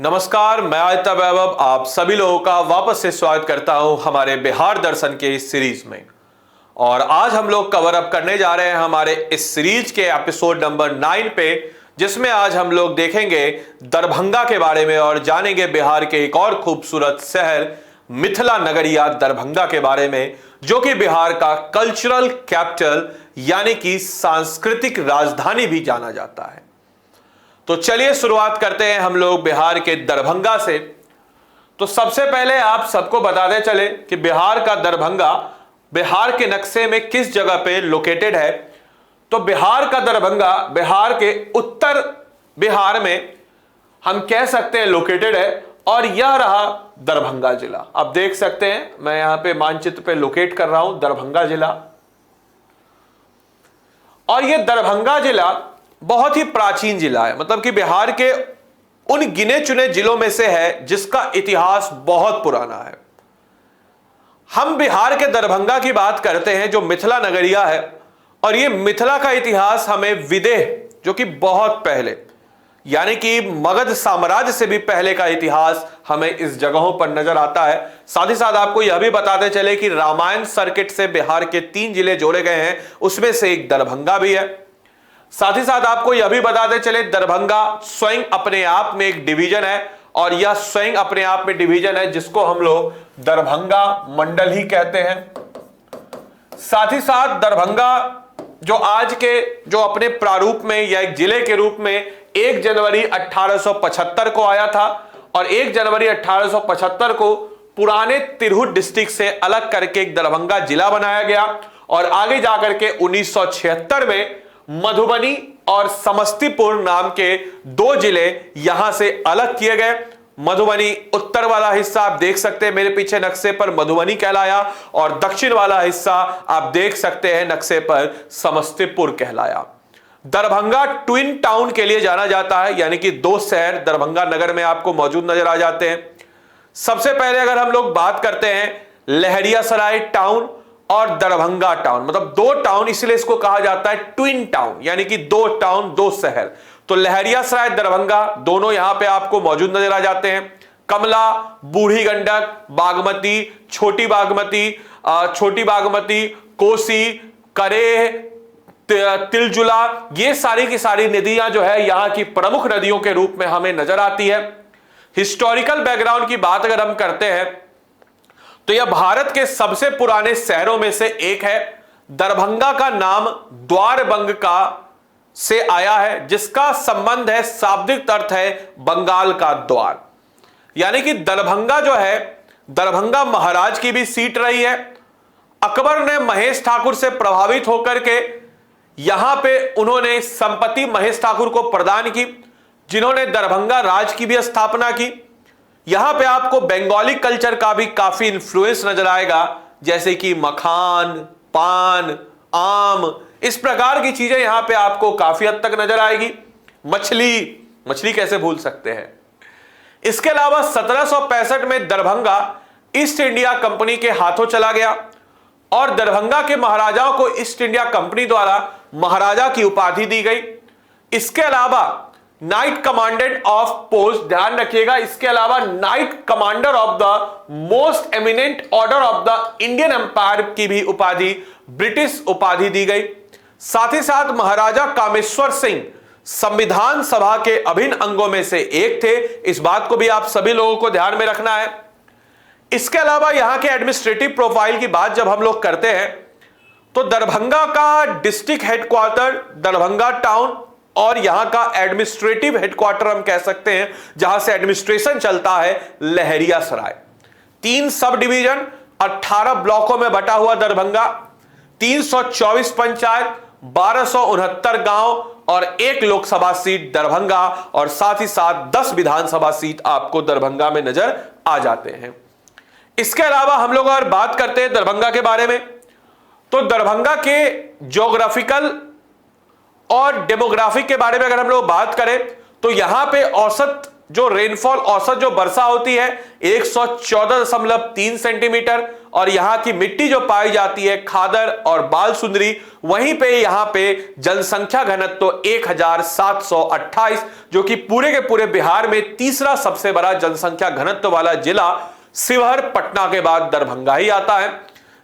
नमस्कार, मैं आदित्य वैभव आप सभी लोगों का वापस से स्वागत करता हूं हमारे बिहार दर्शन के इस सीरीज में। और आज हम लोग कवर अप करने जा रहे हैं हमारे इस सीरीज के एपिसोड नंबर 9 पे, जिसमें आज हम लोग देखेंगे दरभंगा के बारे में और जानेंगे बिहार के एक और खूबसूरत शहर मिथिला नगरिया दरभंगा के बारे में, जो कि बिहार का कल्चरल कैपिटल यानी कि सांस्कृतिक राजधानी भी जाना जाता है। तो चलिए शुरुआत करते हैं हम लोग बिहार के दरभंगा से। तो सबसे पहले आप सबको बताते चले कि बिहार का दरभंगा बिहार के नक्शे में किस जगह पे लोकेटेड है। तो बिहार का दरभंगा बिहार के उत्तर बिहार में हम कह सकते हैं लोकेटेड है, और यह रहा दरभंगा जिला। आप देख सकते हैं मैं यहां पे मानचित्र पे लोकेट कर रहा हूं दरभंगा जिला। और यह दरभंगा जिला बहुत ही प्राचीन जिला है, मतलब कि बिहार के उन गिने चुने जिलों में से है जिसका इतिहास बहुत पुराना है। हम बिहार के दरभंगा की बात करते हैं जो मिथिला नगरिया है, और यह मिथिला का इतिहास हमें विदेह, जो कि बहुत पहले यानी कि मगध साम्राज्य से भी पहले का इतिहास हमें इस जगहों पर नजर आता है। साथ ही साथ आपको यह भी बताते चले कि रामायण सर्किट से बिहार के 3 जिले जोड़े गए हैं, उसमें से एक दरभंगा भी है। साथ ही साथ आपको यह भी बताते चले दरभंगा स्वयं अपने आप में एक डिवीजन है, और यह स्वयं अपने आप में डिवीजन है जिसको हम लोग दरभंगा मंडल ही कहते हैं। साथ ही साथ दरभंगा जो आज के जो अपने प्रारूप में या एक जिले के रूप में 1 जनवरी 1875 को आया था, और 1 जनवरी 1875 को पुराने तिरहुत डिस्ट्रिक्ट से अलग करके एक दरभंगा जिला बनाया गया, और आगे जाकर के 1976 में मधुबनी और समस्तीपुर नाम के 2 जिले यहां से अलग किए गए। मधुबनी उत्तर वाला हिस्सा आप देख सकते हैं मेरे पीछे नक्शे पर मधुबनी कहलाया, और दक्षिण वाला हिस्सा आप देख सकते हैं नक्शे पर समस्तीपुर कहलाया। दरभंगा ट्विन टाउन के लिए जाना जाता है, यानी कि 2 शहर दरभंगा नगर में आपको मौजूद नजर आ जाते हैं। सबसे पहले अगर हम लोग बात करते हैं लहरियासराय टाउन और दरभंगा टाउन, मतलब 2 टाउन, इसलिए इसको कहा जाता है ट्विन टाउन, यानी कि 2 टाउन 2 शहर। तो लहरियासराय दरभंगा दोनों यहां पे आपको मौजूद नजर आ जाते हैं। कमला, बूढ़ी गंडक, बागमती, छोटी बागमती, कोसी, करेह, तिलजुला, ये सारी की सारी नदियां जो है यहां की प्रमुख नदियों के रूप में हमें नजर आती है। हिस्टोरिकल बैकग्राउंड की बात अगर हम करते हैं तो यह भारत के सबसे पुराने शहरों में से एक है। दरभंगा का नाम द्वारबंग का से आया है, जिसका संबंध है, शाब्दिक अर्थ है बंगाल का द्वार। यानी कि दरभंगा जो है, दरभंगा महाराज की भी सीट रही है। अकबर ने महेश ठाकुर से प्रभावित होकर के यहां पे उन्होंने संपत्ति महेश ठाकुर को प्रदान की, जिन्होंने दरभंगा राज की भी स्थापना की। यहां पे आपको बंगाली कल्चर का भी काफी इन्फ्लुएंस नजर आएगा, जैसे कि मखान, पान, आम, इस प्रकार की चीजें यहां पे आपको काफी हद तक नजर आएगी। मछली कैसे भूल सकते हैं। इसके अलावा 1765 में दरभंगा ईस्ट इंडिया कंपनी के हाथों चला गया, और दरभंगा के महाराजाओं को ईस्ट इंडिया कंपनी द्वारा महाराजा की उपाधि दी गई। इसके अलावा नाइट कमांडेंट ऑफ पोस्ट, ध्यान रखिएगा, इसके अलावा knight commander of the most eminent order of the Indian Empire की भी उपाधि, ब्रिटिश उपाधि दी गई। साथ ही साथ महाराजा कामेश्वर सिंह संविधान सभा के अभिन्न अंगों में से एक थे। इस बात को भी आप सभी लोगों को ध्यान में रखना है। इसके अलावा यहां के एडमिनिस्ट्रेटिव प्रोफाइल की बात जब हम लोग करते हैं तो दरभंगा का डिस्ट्रिक्ट हेडक्वार्टर दरभंगा टाउन, और यहां का एडमिनिस्ट्रेटिव हेडक्वार्टर हम कह सकते हैं जहां से एडमिनिस्ट्रेशन चलता है, लहरियासराय। 3 सब डिवीजन, 18 ब्लॉकों में बटा हुआ दरभंगा, 324 पंचायत, 1269 गांव और 1 लोकसभा सीट दरभंगा, और साथ ही साथ 10 विधानसभा सीट आपको दरभंगा में नजर आ जाते हैं। इसके अलावा हम लोग अगर बात करते हैं दरभंगा के बारे में, तो दरभंगा के ज्योग्राफिकल और डेमोग्राफिक के बारे में अगर हम लोग बात करें तो यहां पे औसत जो रेनफॉल औसत जो वर्षा होती है 114.3 सेंटीमीटर, और यहां की मिट्टी जो पाई जाती है खादर और बाल सुंदरी, वहीं पे यहां पे जनसंख्या घनत्व तो 1728, जो कि पूरे के पूरे बिहार में तीसरा सबसे बड़ा जनसंख्या घनत्व वाला जिला शिवहर पटना के बाद दरभंगा ही आता है।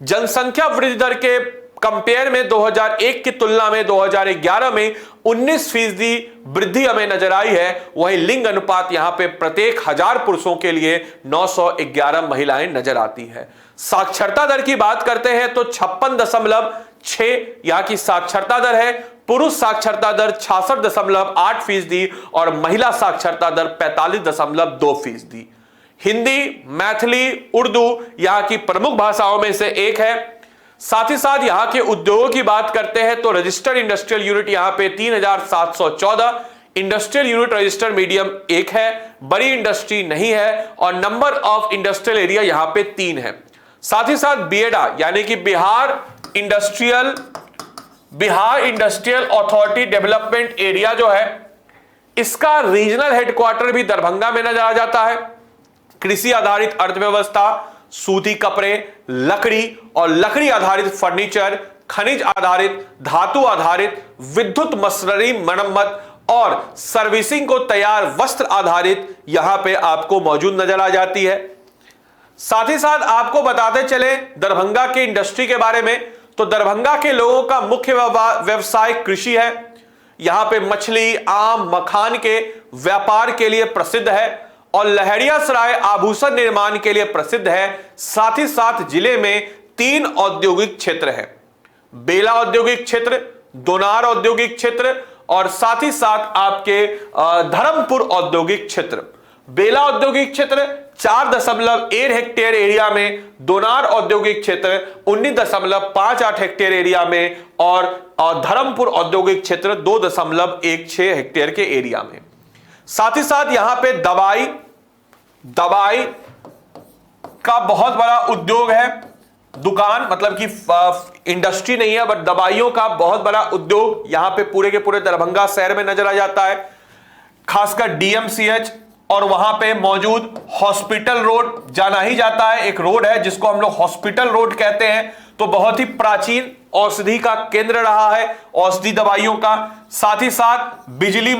जनसंख्या वृद्धि दर के कंपेयर में 2001 की तुलना में 2011 में 19% वृद्धि हमें नजर आई है। वहीं लिंग अनुपात यहां पे प्रत्येक 1000 पुरुषों के लिए 911 महिलाएं नजर आती है। साक्षरता दर की बात करते हैं तो 56.6 यहां की साक्षरता दर है। पुरुष साक्षरता दर 66.8% और महिला साक्षरता दर 45.2%। हिंदी, मैथिली, उर्दू यहां की प्रमुख भाषाओं में से एक है। साथ ही साथ यहां के उद्योगों की बात करते हैं तो रजिस्टर्ड इंडस्ट्रियल यूनिट यहां पे 3714, इंडस्ट्रियल यूनिट रजिस्टर मीडियम 1 है, बड़ी इंडस्ट्री नहीं है, और नंबर ऑफ इंडस्ट्रियल एरिया यहां पे 3 है। साथ ही साथ बीएडा यानी कि Bihar industrial authority development area जो है, इसका रीजनल हेडक्वार्टर भी दरभंगा में नजर आ जाता है। कृषि आधारित अर्थव्यवस्था, सूती कपड़े, लकड़ी और लकड़ी आधारित फर्नीचर, खनिज आधारित, धातु आधारित, विद्युत मशीनरी मरम्मत और सर्विसिंग को तैयार वस्त्र आधारित यहां पे आपको मौजूद नजर आ जाती है। साथ ही साथ आपको बताते चले दरभंगा के इंडस्ट्री के बारे में, तो दरभंगा के लोगों का मुख्य व्यवसाय कृषि है। यहां पे मछली, आम, मखान के व्यापार के लिए प्रसिद्ध है और लहरियासराय आभूषण निर्माण के लिए प्रसिद्ध है। साथ ही साथ जिले में 3 औद्योगिक क्षेत्र हैं, बेला औद्योगिक क्षेत्र, दोनार औद्योगिक क्षेत्र और साथ ही साथ आपके धर्मपुर औद्योगिक क्षेत्र। बेला औद्योगिक क्षेत्र 4.1 हेक्टेयर एरिया में, दोनार औद्योगिक क्षेत्र 19.58 हेक्टेयर एरिया में और धर्मपुर औद्योगिक क्षेत्र 2.16 हेक्टेयर के एरिया में। साथ ही साथ यहां पे दवाई का बहुत बड़ा उद्योग है, दुकान मतलब कि इंडस्ट्री नहीं है बट दवाइयों का बहुत बड़ा उद्योग यहां पे पूरे के पूरे दरभंगा शहर में नजर आ जाता है। खासकर डीएमसीएच और वहां पे मौजूद हॉस्पिटल रोड जाना ही जाता है, एक रोड है जिसको हम लोग हॉस्पिटल रोड कहते हैं। तो बहुत ही प्राचीन औषधि का केंद्र रहा है, औषधि दवाइयों का। साथ ही साथ बिजली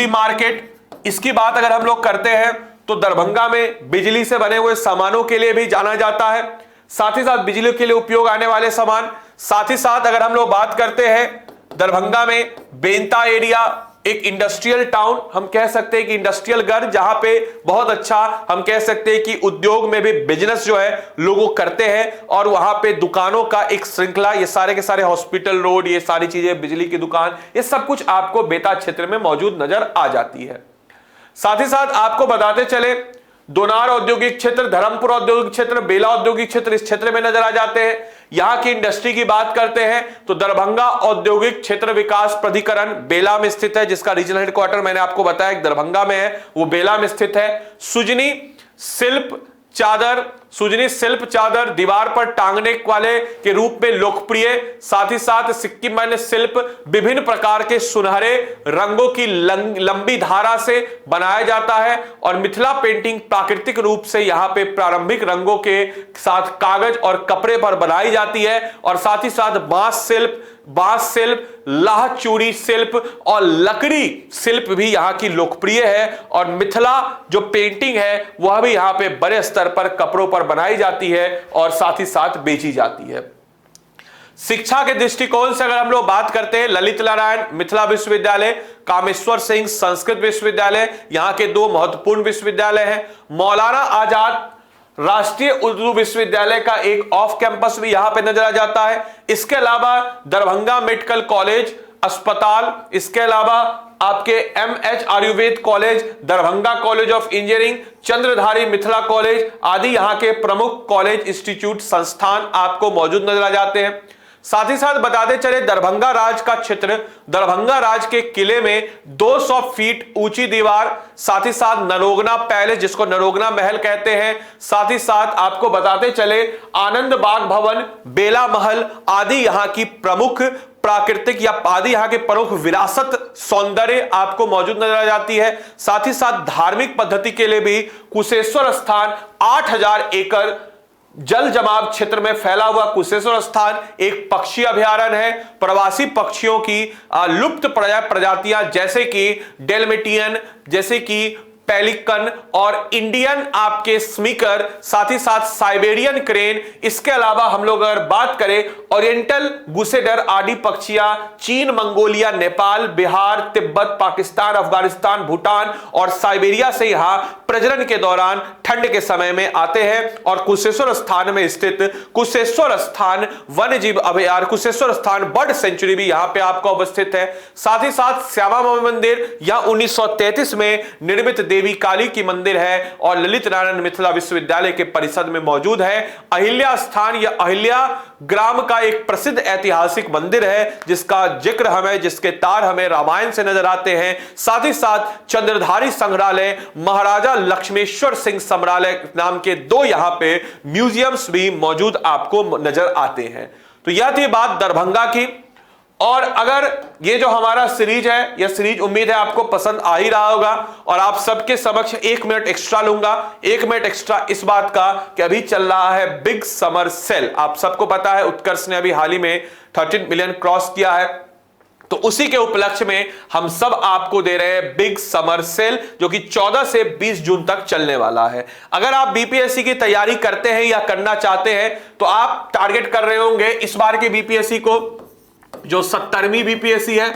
मार्केट इसकी बात अगर हम लोग करते हैं तो दरभंगा में बिजली से बने हुए सामानों के लिए भी जाना जाता है। साथ ही साथ बिजली के लिए उपयोग आने वाले सामान। साथ ही साथ अगर हम लोग बात करते हैं दरभंगा में बेंता एरिया, एक इंडस्ट्रियल टाउन हम कह सकते हैं कि इंडस्ट्रियल घर, जहां पे बहुत अच्छा हम कह सकते हैं कि उद्योग में भी बिजनेस जो है लोग करते हैं और वहां पे दुकानों का एक श्रृंखला, ये सारे के सारे हॉस्पिटल रोड, ये सारी चीजें, बिजली की दुकान, ये सब कुछ आपको बेता क्षेत्र में मौजूद नजर आ जाती है। साथ ही साथ आपको बताते चले दोनार औद्योगिक क्षेत्र, धर्मपुर औद्योगिक क्षेत्र, बेला औद्योगिक क्षेत्र इस क्षेत्र में नजर आ जाते हैं। यहां की इंडस्ट्री की बात करते हैं तो दरभंगा औद्योगिक क्षेत्र विकास प्राधिकरण बेला में स्थित है, जिसका रीजनल हेडक्वार्टर मैंने आपको बताया दरभंगा में है, वो बेला में स्थित है। सुजनी शिल्प चादर दीवार पर टांगने वाले के रूप में लोकप्रिय। साथ ही साथ सिक्किम में शिल्प विभिन्न प्रकार के सुनहरे रंगों की लंबी धारा से बनाया जाता है और मिथिला पेंटिंग प्राकृतिक रूप से यहां पे प्रारंभिक रंगों के साथ कागज और कपड़े पर बनाई जाती है। और साथ ही साथ बांस शिल्प, लाह चूड़ी शिल्प और लकड़ी शिल्प भी यहां की लोकप्रिय है। और मिथिला जो पेंटिंग है वह भी यहां पे बड़े स्तर पर कपड़ों पर बनाई जाती है और साथ ही साथ बेची जाती है। शिक्षा के दृष्टिकोण से अगर हम लोग बात करते हैं, ललित नारायण मिथिला विश्वविद्यालय, कामेश्वर सिंह संस्कृत विश्वविद्यालय यहां के 2 महत्वपूर्ण विश्वविद्यालय हैं। मौलाना आजाद राष्ट्रीय उर्दू विश्वविद्यालय का एक ऑफ कैंपस भी यहां पे नजर आ जाता है। इसके अलावा दरभंगा मेडिकल कॉलेज अस्पताल, इसके अलावा आपके MH Ayurved college, Darbhanga college of engineering, Chandradhari Mithila college आदि यहां के प्रमुख कॉलेज, इंस्टीट्यूट, संस्थान आपको मौजूद नजर आ जाते हैं। साथ ही साथ बताते चले दरभंगा राज का क्षेत्र, दरभंगा राज के किले में 200 फीट ऊंची दीवार, साथ ही साथ नरोगना पैलेस जिसको नरोगना महल कहते हैं, साथ ही साथ आपको बताते चले आनंद बाग भवन, बेला महल आदि यहां की प्रमुख प्राकृतिक या आदि यहाँ के प्रमुख विरासत सौंदर्य आपको मौजूद नजर आ जाती है। साथ ही साथ धार्मिक पद्धति के लिए भी कुशेश्वर स्थान 8000 एकड़ जल जमाव क्षेत्र में फैला हुआ कुशेश्वर स्थान एक पक्षी अभयारण्य है। प्रवासी पक्षियों की लुप्त प्रजातियां जैसे कि डेलमेटियन, जैसे कि पेलिकन और इंडियन आपके स्मीकर, साथ ही साथ साइबेरियन क्रेन, इसके अलावा हम लोग अगर बात करें ओरिएंटल गुसेडर आदि पक्षियां चीन, मंगोलिया, नेपाल, बिहार, तिब्बत, पाकिस्तान, अफगानिस्तान, भूटान और साइबेरिया से यहां प्रजनन के दौरान ठंड के समय में आते हैं। और कुशेश्वर स्थान में स्थित कुशेश्वर स्थान वन्य जीव अभयारण्य, कुशेश्वर स्थान बर्ड सेंचुरी भी यहां पे आपको अवस्थित है। साथ ही साथ श्यामा माई मंदिर यह 1933 में निर्मित देवी काली की मंदिर है और ललित नारायण मिथिला विश्वविद्यालय के परिसर में मौजूद है। अहिल्या स्थान या अहिल्या ग्राम का एक प्रसिद्ध ऐतिहासिक मंदिर है जिसका जिक्र हमें, जिसके तार हमें रामायण से नजर आते हैं। साथ ही साथ चंद्रधारी संग्रहालय, महाराजा लक्ष्मेश्वर सिंह संग्रहालय नाम के 2 यहां पे म्यूजियम्स भी मौजूद आपको नजर आते हैं। तो यह थी बात दरभंगा की। और अगर ये जो हमारा सीरीज है, यह सीरीज उम्मीद है आपको पसंद आ ही रहा होगा। और आप सबके समक्ष 1 मिनट एक्स्ट्रा लूंगा, 1 मिनट एक्स्ट्रा इस बात का कि अभी चल रहा है बिग समर सेल। आप सबको पता है उत्कर्ष ने अभी हाल ही में 13 मिलियन क्रॉस किया है, तो उसी के उपलक्ष्य में हम सब आपको दे रहे हैं बिग समर सेल, जो कि 14 से 20 जून तक चलने वाला है। अगर आप बीपीएससी की तैयारी करते हैं या करना चाहते हैं तो आप टारगेट कर रहे होंगे इस बार के बीपीएससी को, जो 70वीं बीपीएससी है।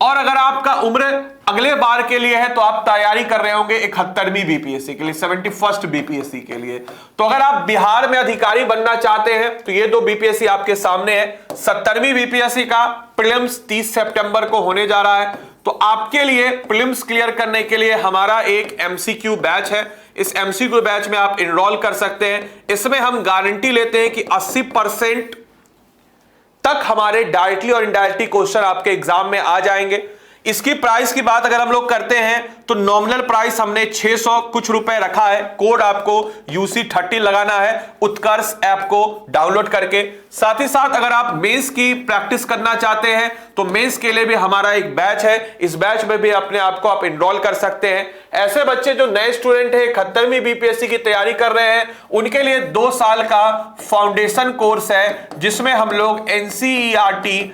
और अगर आपका उम्र अगले बार के लिए है तो आप तैयारी कर रहे होंगे 71वीं बीपीएससी के लिए, 71st बीपीएससी के लिए। तो अगर आप बिहार में अधिकारी बनना चाहते हैं तो ये 2 बीपीएससी आपके सामने है। 70वीं बीपीएससी का प्रीलिम्स 30 सितंबर को होने जा रहा है। तो आपके लिए प्रीलिम्स क्लियर करने के लिए हमारा एक एमसीक्यू बैच है। इस एमसीक्यू बैच में आप इनरोल कर सकते हैं। इसमें हम गारंटी लेते हैं कि 80% तक हमारे डायरेक्टली और इनडायरेक्टली क्वेश्चन आपके एग्जाम में आ जाएंगे। इसकी प्राइस की बात अगर हम लोग करते हैं तो नॉमिनल प्राइस हमने 600 कुछ रुपए रखा है। कोड आपको UC30 लगाना है उत्कर्ष ऐप को डाउनलोड करके। साथ ही साथ अगर आप मेंस की प्रैक्टिस करना चाहते हैं तो मेंस के लिए भी हमारा एक बैच है। इस बैच में भी अपने आप को आप एनरोल कर सकते हैं। ऐसे बच्चे जो नए स्टूडेंट हैं, 71वीं बीपीएससी की तैयारी कर रहे हैं, उनके लिए 2 साल का फाउंडेशन कोर्स है जिसमें हम लोग एनसीईआरटी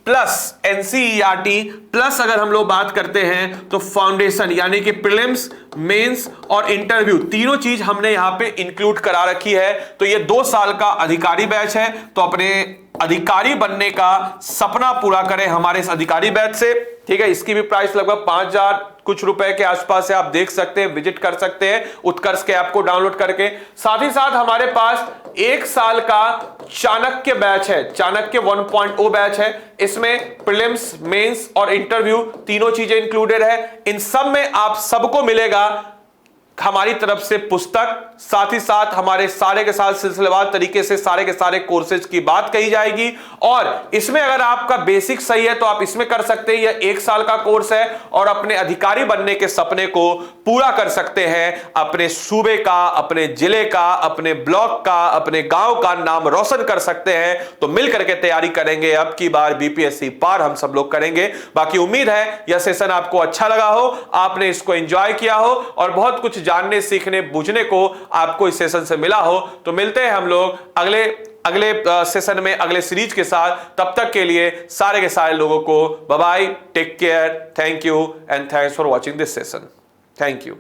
प्लस अगर हम लोग बात करते हैं तो फाउंडेशन यानी कि प्रीलिम्स, मेंस और इंटरव्यू, तीनों चीज हमने यहां पे इंक्लूड करा रखी है। तो ये 2 साल का अधिकारी बैच है। तो अपने अधिकारी बनने का सपना पूरा करें हमारे इस अधिकारी बैच से, ठीक है। इसकी भी प्राइस लगभग 5000 कुछ रुपए के आसपास है। आप देख सकते हैं, विजिट कर सकते हैं उत्कर्ष के ऐप को डाउनलोड करके। साथ ही साथ हमारे पास 1 साल का चाणक्य बैच है, चाणक्य 1.0 बैच है। इसमें प्रीलिम्स, मेंस और इंटरव्यू तीनों चीजें इंक्लूडेड है। इन सब में आप सबको मिलेगा हमारी तरफ से पुस्तक, साथ ही साथ हमारे सारे के साथ सिलसिलेवार तरीके से सारे के सारे कोर्सेज की बात कही जाएगी। और इसमें अगर आपका बेसिक सही है तो आप इसमें कर सकते हैं। यह 1 साल का कोर्स है और अपने अधिकारी बनने के सपने को पूरा कर सकते हैं। अपने सूबे का, अपने जिले का, अपने ब्लॉक का, अपने गांव का नाम रोशन कर सकते हैं। तो मिलकर के तैयारी करेंगे, अब की बार बीपीएससी पार हम सब लोग करेंगे। बाकी उम्मीद है यह सेशन आपको अच्छा लगा हो, आपने इसको एंजॉय किया हो और बहुत कुछ जानने, सीखने, बुझने को आपको इस सेशन से मिला हो। तो मिलते हैं हम लोग अगले सेशन में, अगले सीरीज के साथ। तब तक के लिए सारे के सारे लोगों को bye bye, take care, thank you and thanks for watching this session. Thank you.